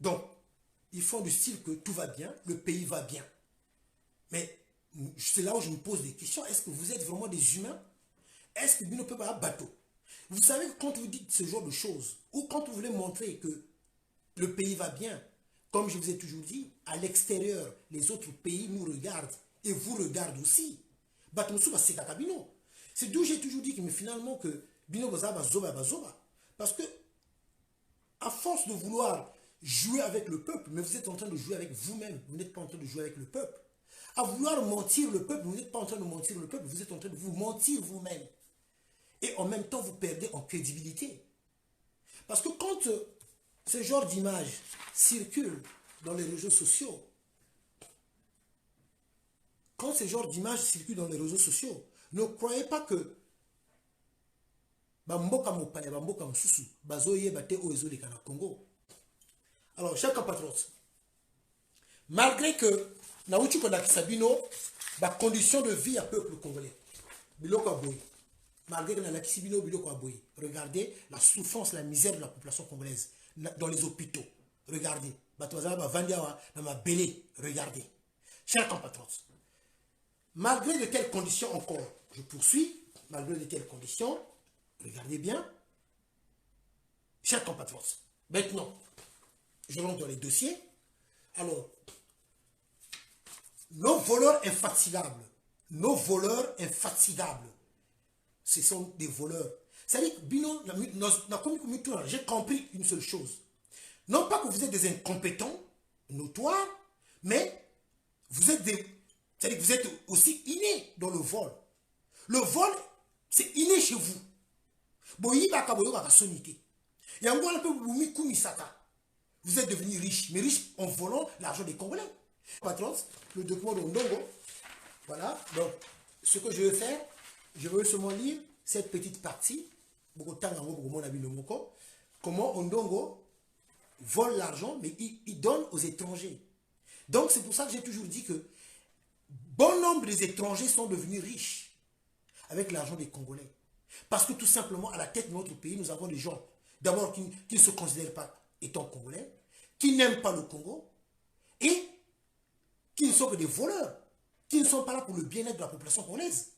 Donc, ils font du style que tout va bien, le pays va bien. Mais c'est là où je me pose des questions. Est-ce que vous êtes vraiment des humains? Est-ce que Bino peut pas un bateau? Vous savez, quand vous dites ce genre de choses, ou quand vous voulez montrer que le pays va bien, comme je vous ai toujours dit, à l'extérieur, les autres pays nous regardent et vous regardent aussi. C'est d'où j'ai toujours dit que mais finalement que Bino Bazoba Bazoba. Parce que à force de vouloir jouer avec le peuple, mais vous êtes en train de jouer avec vous-même, vous n'êtes pas en train de jouer avec le peuple. À vouloir mentir le peuple, vous n'êtes pas en train de mentir le peuple, vous êtes en train de vous mentir vous-même. Et en même temps, vous perdez en crédibilité. Parce que quand ce genre d'images circulent dans les réseaux sociaux, quand ce genre d'images circulent dans les réseaux sociaux, ne croyez pas que Bamboka Mopaya, Bamboka Msusu, Bazoye Bate Oezo de Congo. Alors, chers compatriotes, malgré que Naouchi Konakisabino, la condition de vie à peuple congolais, Biloko Aboy, malgré que Nakisabino Biloko Aboy, regardez la souffrance, la misère de la population congolaise dans les hôpitaux. Regardez. Regardez. Chers compatriotes, malgré de quelles conditions encore, je poursuis, malgré de quelles conditions, regardez bien, chers compatriotes, maintenant, je rentre dans les dossiers. Alors, nos voleurs infatigables, ce sont des voleurs. C'est-à-dire que Bino, j'ai compris une seule chose. Non pas que vous êtes des incompétents, notoires, mais vous êtes des... C'est-à-dire que vous êtes aussi innés dans le vol. Le vol, c'est inné chez vous. Vous êtes devenus riches, mais riches en volant l'argent des Congolais. Patron, le document de Ndongo, voilà, donc ce que je vais faire, je vais seulement lire cette petite partie, comment Ndongo vole l'argent, mais il donne aux étrangers. Donc c'est pour ça que j'ai toujours dit que bon nombre des étrangers sont devenus riches avec l'argent des Congolais. Parce que tout simplement, à la tête de notre pays, nous avons des gens, d'abord, qui ne se considèrent pas étant congolais, qui n'aiment pas le Congo, et qui ne sont que des voleurs, qui ne sont pas là pour le bien-être de la population congolaise.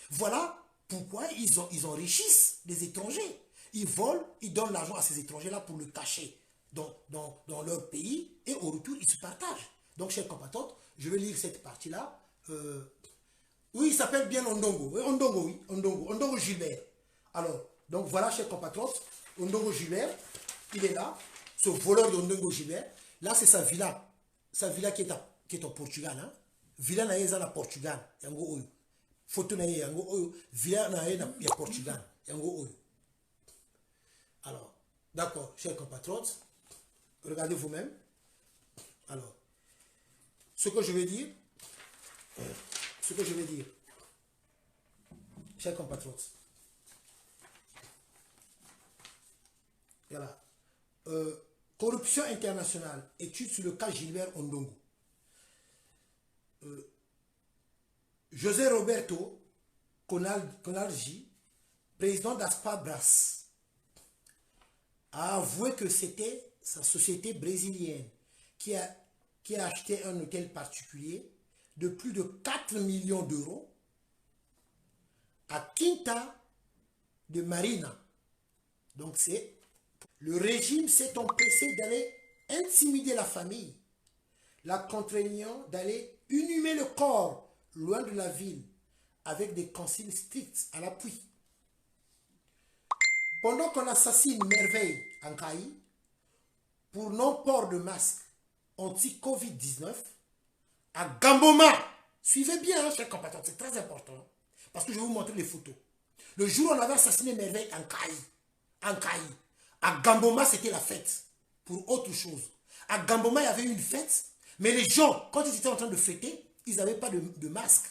Voilà pourquoi ils enrichissent les étrangers. Ils volent, ils donnent l'argent à ces étrangers-là pour le cacher dans leur pays, et au retour, ils se partagent. Donc, chers compatriotes, je vais lire cette partie-là. Oui, il s'appelle bien Ondongo. Oui, Ondongo, oui. Ondongo Gilbert. Alors, donc voilà, chers compatriotes, Ondongo Gilbert, il est là, ce voleur d'Ondongo Gilbert. Là, c'est sa villa. Sa villa qui est au Portugal. Hein? Villa na yeza na Portugal. Yango oyo. Photo na yango oyo. Villa na yeza na Portugal. Yango oyo. Alors, d'accord, chers compatriotes, regardez vous-même. Alors, ce que je vais dire, chers compatriotes, voilà. Corruption internationale, étude sur le cas Gilbert Ondongo. José Roberto Conalgi, président d'Aspa Bras, a avoué que c'était sa société brésilienne qui a acheté un hôtel particulier de plus de 4 millions d'euros à Quinta de Marina. Donc c'est... Le régime s'est empressé d'aller intimider la famille, la contraignant d'aller inhumer le corps loin de la ville, avec des consignes strictes à l'appui. Pendant qu'on assassine Merveille en Caï, pour non-port de masque anti-Covid-19, à Gamboma, suivez bien, chers compatriotes, c'est très important, parce que je vais vous montrer les photos. Le jour où on avait assassiné Merveille en Caï, à Gamboma, c'était la fête, pour autre chose. À Gamboma, il y avait une fête, mais les gens, quand ils étaient en train de fêter, ils n'avaient pas de masque.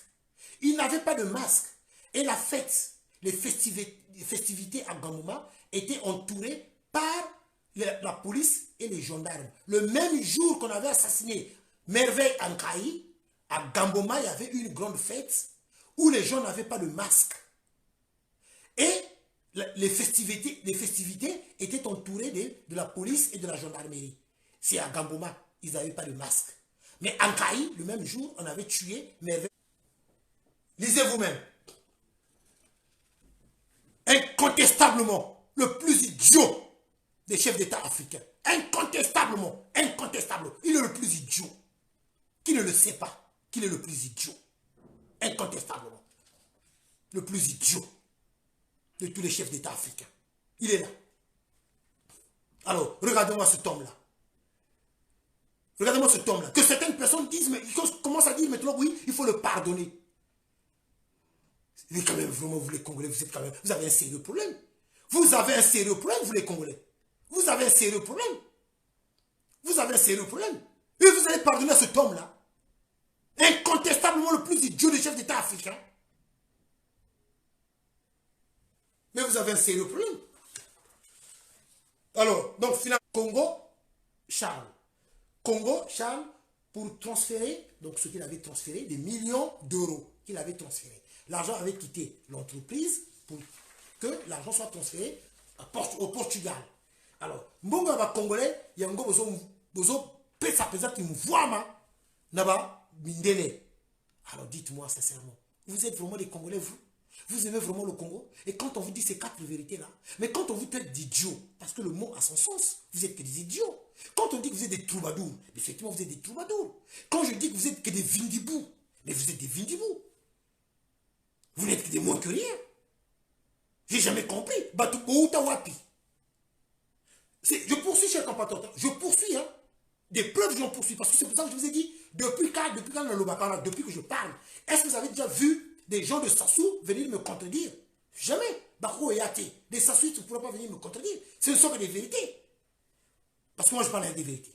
Ils n'avaient pas de masque. Et la fête, les festivités à Gamboma étaient entourées par la police et les gendarmes. Le même jour qu'on avait assassiné Merveille Ankaï, à Gamboma, il y avait une grande fête où les gens n'avaient pas de masque. Et les festivités étaient entourées de la police et de la gendarmerie. C'est à Gamboma, ils n'avaient pas de masque. Mais en Kaï, le même jour, on avait tué Merveille. Lisez vous-même. Incontestablement, le plus idiot des chefs d'État africains. Incontestablement, incontestablement. Il est le plus idiot. Qui ne le sait pas qu'il est le plus idiot. Incontestablement. Le plus idiot de tous les chefs d'État africains. Il est là. Alors, regardez-moi cet homme-là. Regardez-moi cet homme-là. Que certaines personnes disent, mais ils commencent à dire maintenant, oui, il faut le pardonner. Mais quand même, vraiment, vous les Congolais, vous êtes quand même, vous avez un sérieux problème. Vous avez un sérieux problème, vous les Congolais. Vous avez un sérieux problème. Vous avez un sérieux problème. Et vous allez pardonner à cet homme-là. Incontestablement le plus idiot des chefs d'État africains. Mais vous avez un sérieux problème. Alors, donc finalement, Congo, Charles. Congo, Charles, pour transférer, donc ce qu'il avait transféré, des millions d'euros qu'il avait transféré. L'argent avait quitté l'entreprise pour que l'argent soit transféré au Portugal. Alors, Mbongo va Congolais, il y a un besoin pesa qui me voit, naba, mindele. Alors dites-moi sincèrement, vous êtes vraiment des Congolais, vous? Vous aimez vraiment le Congo? Et quand on vous dit ces quatre vérités-là, mais quand on vous traite d'idiots, parce que le mot a son sens, vous êtes que des idiots. Quand on dit que vous êtes des troubadours, effectivement vous êtes des troubadours. Quand je dis que vous êtes que des vindibous, mais vous êtes des vindibous. Vous n'êtes que des moins que rien. J'ai jamais compris. Je poursuis, cher compatriote. Je poursuis, hein. Des preuves, j'en poursuis. Parce que c'est pour ça que je vous ai dit, depuis que je parle, est-ce que vous avez déjà vu des gens de Sassou venir me contredire? Jamais. Bako et Yate. Des Sassou, ils ne pourraient pas venir me contredire. Ce ne sont que des vérités. Parce que moi, je parle avec des vérités.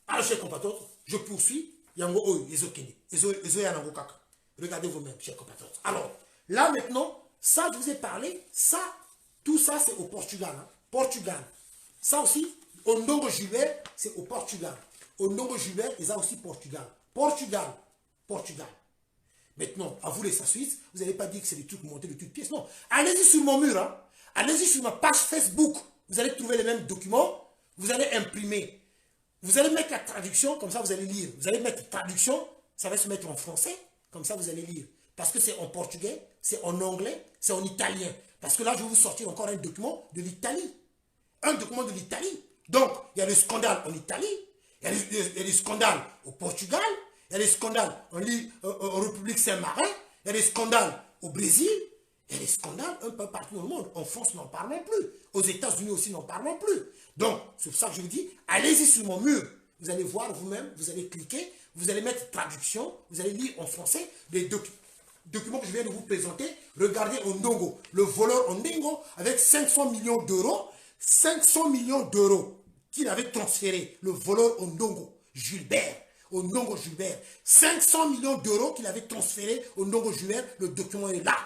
Alors, cher compatriote, je poursuis. Yango Oyo, Ezo Yanango Kaka. Regardez vous-même, cher compatriote. Alors, là maintenant, ça, je vous ai parlé, ça, tout ça, c'est au Portugal. Hein. Portugal. Ça aussi, Ondongo Gilbert, c'est au Portugal. Ondongo Gilbert, et ça aussi Portugal. Portugal. Portugal. Maintenant, à vous les Suisses, vous n'allez pas dire que c'est des trucs montés de toutes pièces. Non. Allez-y sur mon mur. Hein. Allez-y sur ma page Facebook. Vous allez trouver les mêmes documents. Vous allez imprimer. Vous allez mettre la traduction, comme ça vous allez lire. Vous allez mettre traduction, ça va se mettre en français, comme ça vous allez lire. Parce que c'est en portugais, c'est en anglais, c'est en italien. Parce que là, je vais vous sortir encore un document de l'Italie. Un document de l'Italie. Donc, il y a le scandale en Italie, il y a le scandale au Portugal, il y a le scandale en République Saint-Marin, il y a le scandale au Brésil, il y a des scandales un peu partout dans le monde. En France, n'en parlons plus. Aux États-Unis aussi, n'en parlons plus. Donc, c'est pour ça que je vous dis, allez-y sur mon mur. Vous allez voir vous-même, vous allez cliquer, vous allez mettre traduction, vous allez lire en français les documents que je viens de vous présenter. Regardez Ondongo, le voleur Ondongo, avec 500 millions d'euros. 500 millions d'euros qu'il avait transféré, le voleur Ondongo Gilbert. Ondongo Gilbert. 500 millions d'euros qu'il avait transféré Ondongo Gilbert. Le document est là.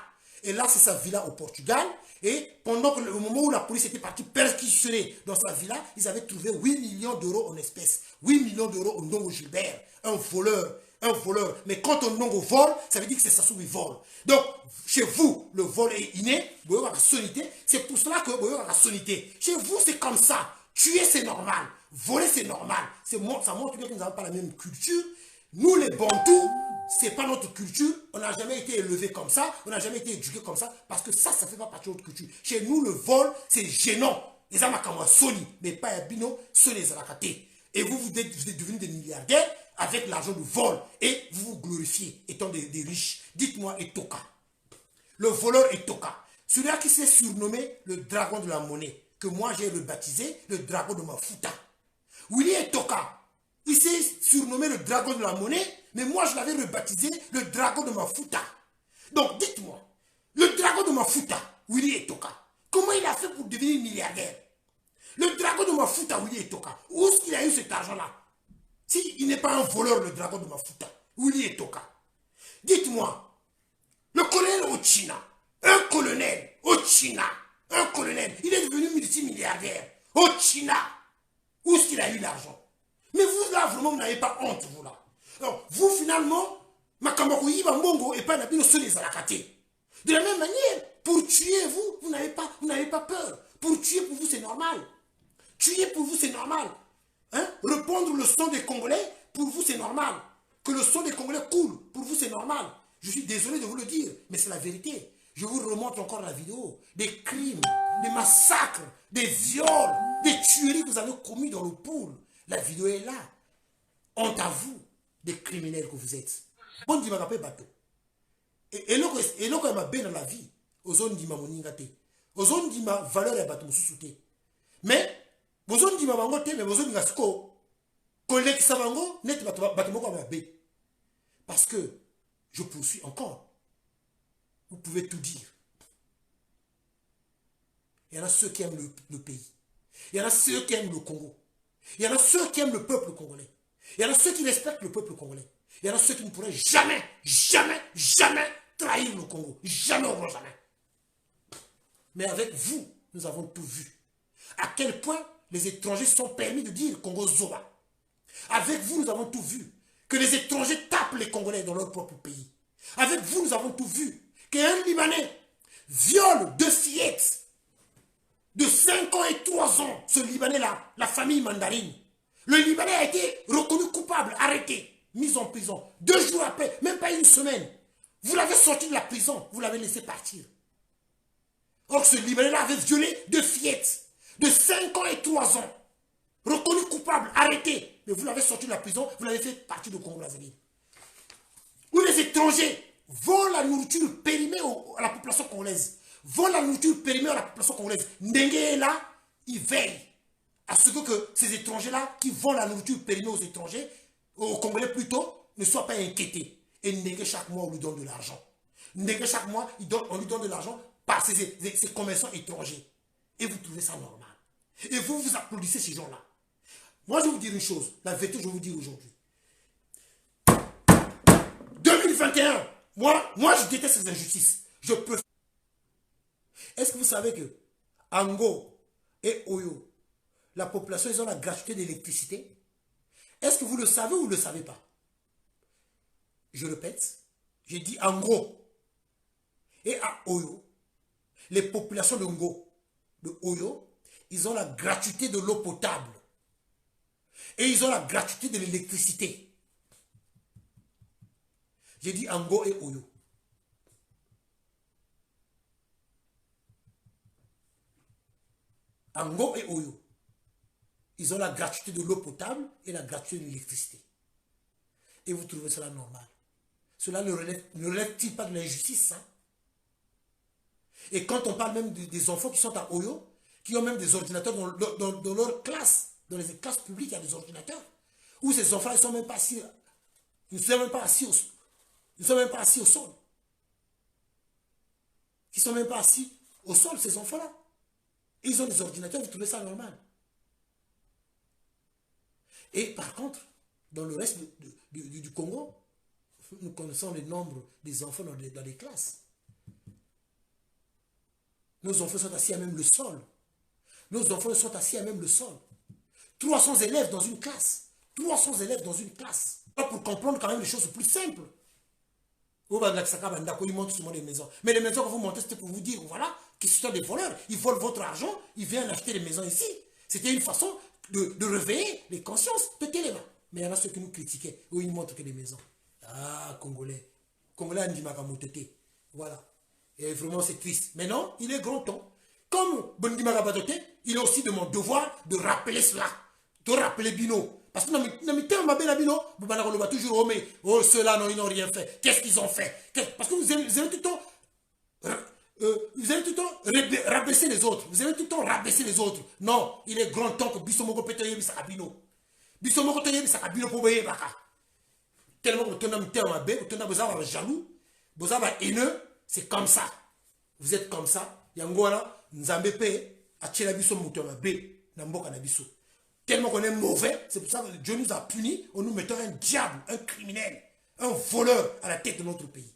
Et là, c'est sa villa au Portugal. Et pendant que le moment où la police était partie perquisitionner dans sa villa, ils avaient trouvé 8 millions d'euros en espèces. 8 millions d'euros Ondongo Gilbert. Un voleur. Un voleur. Mais quand Ondongo vole, ça veut dire que c'est Sassou qui vole. Donc, chez vous, le vol est inné. C'est pour cela que vous avez la sonité. Chez vous, c'est comme ça. Tuer, c'est normal. Voler, c'est normal. Ça montre bien que nous n'avons pas la même culture. Nous, les Bantous, ce n'est pas notre culture. On n'a jamais été élevés comme ça. On n'a jamais été éduqués comme ça. Parce que ça ne fait pas partie de notre culture. Chez nous, le vol, c'est gênant. Les Amakamwa Sony, mais pas Abino, Sony Zalakate. Et vous êtes devenus des milliardaires avec l'argent du vol. Et vous vous glorifiez étant des riches. Dites-moi, Etoka. Le voleur Etoka. Celui-là qui s'est surnommé le dragon de la monnaie. Que moi, j'ai rebaptisé le dragon de Mafuta. Willy Etoka. Il s'est surnommé le dragon de la monnaie. Mais moi, je l'avais rebaptisé le dragon de Mafuta. Donc, dites-moi. Le dragon de Mafuta, Willy Etoka. Comment il a fait pour devenir milliardaire? Le dragon de Mafuta, Willy Etoka. Où est-ce qu'il a eu cet argent-là? S'il n'est pas un voleur, le dragon de Mafuta, Willy Etoka. Dites-moi, le colonel Ochina, un colonel Ochina, un colonel, il est devenu multimilliardaire. Ochina, où est-ce qu'il a eu l'argent? Mais vous, là, vraiment, vous n'avez pas honte, vous, là. Alors, vous, finalement, Makambako Yiba Mbongo et pas Nabino Solis à la Kate. De la même manière, pour tuer, vous n'avez pas peur. Pour tuer, pour vous, c'est normal. Tuer, pour vous, c'est normal. Hein? Répondre le son des Congolais, pour vous c'est normal. Que le son des Congolais coule, pour vous c'est normal. Je suis désolé de vous le dire, mais c'est la vérité. Je vous remontre encore la vidéo. Des crimes, des massacres, des viols, des tueries que vous avez commis dans le pool. La vidéo est là. Honte à vous, des criminels que vous êtes. Bon, dit ma bateau. Et là, quand m'a bien dans la vie, aux zones dit ma moningate. Aux zones dit ma valeur est bateau sous-souté. Mais, aux zones dit ma bangote, mais aux zones dit ma sco. Collègue Savango, net bateau ma bé. Parce que, je poursuis encore. Vous pouvez tout dire. Il y en a ceux qui aiment le pays. Il y en a ceux qui aiment le Congo. Il y en a ceux qui aiment le peuple congolais. Il y en a ceux qui respectent le peuple congolais. Il y en a ceux qui ne pourraient jamais, jamais, jamais trahir le Congo. Jamais au grand jamais. Mais avec vous, nous avons tout vu. À quel point les étrangers se sont permis de dire Congo Zoba. Avec vous, nous avons tout vu. Que les étrangers tapent les Congolais dans leur propre pays. Avec vous, nous avons tout vu. Qu'un Libanais viole 2 fillettes de 5 ans et 3 ans. Ce Libanais-là, la famille Mandarine. Le Libanais a été reconnu coupable, arrêté, mis en prison. 2 jours après, même pas une semaine. Vous l'avez sorti de la prison, vous l'avez laissé partir. Or, ce Libanais-là avait violé 2 fillettes de 5 ans et 3 ans. Reconnu coupable, arrêté. Mais vous l'avez sorti de la prison, vous l'avez fait partir de Congo-Brazzaville. Où les étrangers volent la nourriture périmée à la population congolaise. Volent la nourriture périmée à la population congolaise. Ndengue est là, il veille à ce que ces étrangers-là, qui volent la nourriture périmée aux étrangers, aux Congolais plutôt, ne soient pas inquiétés. Et Ndengue, chaque mois, on lui donne de l'argent. Ndengue, chaque mois, on lui donne de l'argent par ces commerçants étrangers. Et vous trouvez ça normal. Et vous, vous applaudissez ces gens-là. Moi, je vais vous dire une chose. La vérité, je vais vous dire aujourd'hui. 2021, moi, je déteste ces injustices. Je peux. Est-ce que vous savez que Ango et Oyo, la population, ils ont la gratuité d'électricité? Est-ce que vous le savez ou vous ne le savez pas? Je répète, j'ai dit Ango et à Oyo, les populations de Ngo, de Oyo, ils ont la gratuité de l'eau potable. Et ils ont la gratuité de l'électricité. J'ai dit Ango et Oyo. Ango et Oyo. Ils ont la gratuité de l'eau potable et la gratuité de l'électricité. Et vous trouvez cela normal? Cela ne relève-t-il pas de l'injustice, hein? Et quand on parle même des enfants qui sont à Oyo, qui ont même des ordinateurs dans leur classe, dans les classes publiques, il y a des ordinateurs, où ces enfants ne sont même pas assis, ils ne sont même pas assis au sol. Ils ne sont même pas assis au sol. Ils ne sont même pas assis au sol, ces enfants-là. Ils ont des ordinateurs, vous trouvez ça normal? Et par contre, dans le reste du Congo, nous connaissons le nombre des enfants dans les classes. Nos enfants sont assis à même le sol. Nos enfants sont assis à même le sol. 300 élèves dans une classe. 300 élèves dans une classe. Pour comprendre quand même les choses plus simples. Ils montent souvent les maisons. Mais les maisons que vous montez, c'était pour vous dire, voilà, qu'ils sont des voleurs. Ils volent votre argent, ils viennent acheter des maisons ici. C'était une façon de réveiller les consciences de Téléma. Mais il y en a ceux qui nous critiquaient, où ils montrent que des maisons. Ah, Congolais. Congolais, Ndimaka-Motete. Voilà. Et vraiment, c'est triste. Mais non, il est grand temps. Comme Bondimaka-Motete, il est aussi de mon devoir de rappeler cela. De rappeler Bino. Parce que dans mes termes, Bino, vous allez toujours, oh, mais oh, ceux-là, non, ils n'ont rien fait. Qu'est-ce qu'ils ont fait? Parce que vous allez tout le temps. Vous allez tout le temps rabaisser les autres. Vous allez tout le temps rabaisser les autres. Non, il est grand temps que Bissomoko Petoye Bissakabino. Bissomoko Petoye Bissakabino pour Boye Baka. Tellement que vous avez un terme à B, vous avez jaloux, vous avez haineux, c'est comme ça. Vous êtes comme ça. Yangwana, Nzambe Pe, Achela Bisso Mouton à B, Namboka Nabiso. Tellement qu'on est mauvais, c'est pour ça que Dieu nous a punis en nous mettant un diable, un criminel, un voleur à la tête de notre pays.